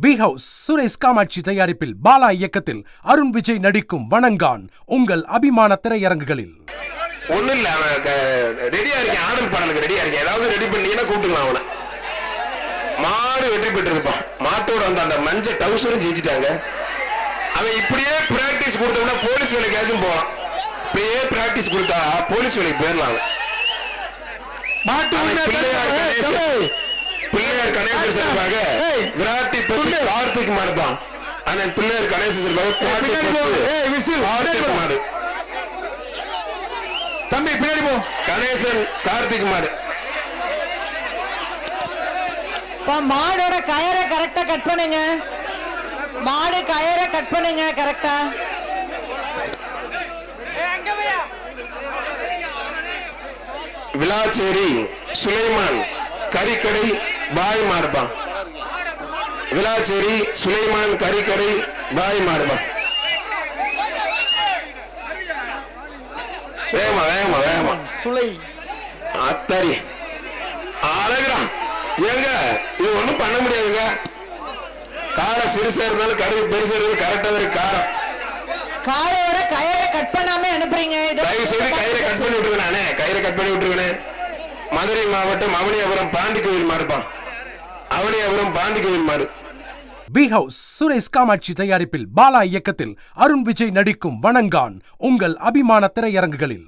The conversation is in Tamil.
வி ஹவுஸ் சுரேஷ் காமாட்சி தயாரிப்பில் பாலா இயக்கத்தில் அருண் விஜய் நடிக்கும் வணங்கான் உங்கள் அபிமான திரையரங்குகளில். ஒண்ணு இல்ல, ரெடியா இருக்கேன், ஆடல் பாடலுக்கு ரெடியா இருக்கேன். ஏதாவது ரெடி பண்ணீங்கன்னா கூப்பிட்டுக்கலாம் அவனை. மாடு வெற்றி பெற்று இருப்பான். மாட்டோட அந்த மஞ்சள் டவுசரும் ஜெயிச்சிட்டாங்க. அவன் இப்படியே பிராக்டிஸ் கொடுத்தோம்னா போலீஸ் வேலைக்காச்சும் போவான். இப்படியே பிராக்டிஸ் கொடுத்தா போலீஸ் வேலைக்கு போயிடலாம். பிள்ளையார் கணேசன் சார்பாக விராட்டி பத்தி கார்த்திக் மாடு தான். ஆனா பிள்ளையார் கணேசன் சார்பாக மாடு தம்பி பின்னாடி போ. கணேசன் கார்த்திக் மாடு. மாடோட கயரை கரெக்டா கட் பண்ணுங்க. மாடு கயரை கட் பண்ணுங்க கரெக்டா. விளாச்சேரி சுலைமான் கறிக்கடை பாய் மாடுப்பான். விளாச்சேரி சுலைமான் கறிக்கடை பாய் மாடுப்பான். வேகமா வேகமா வேகமா சுலை அத்தரி அழகுறான். ஏங்க இது ஒண்ணும் பண்ண முடியாதுங்க. காரம் சிறுசா இருந்தாலும் கருவி பெருசா இருந்தாலும் கரெக்டா இருக்கு. காரம் காலையோட கயிறை கட் பண்ணாம அனுப்புறீங்க. தயவு செய்து கயிறை கட் பண்ணி விட்டுருவேன். நானே கயிறை கட் பண்ணி விட்டுருவேன். மதுரை மாவட்டம் அவனியாபுரம் பாண்டி கோவில் மாடுப்பான். அவனியாபுரம் பாண்டி கோவில் மாடு. வி ஹவுஸ் சுரேஷ் காமாட்சி தயாரிப்பில் பாலா இயக்கத்தில் அருண் விஜய் நடிக்கும் வணங்கான் உங்கள் அபிமான திரையரங்குகளில்.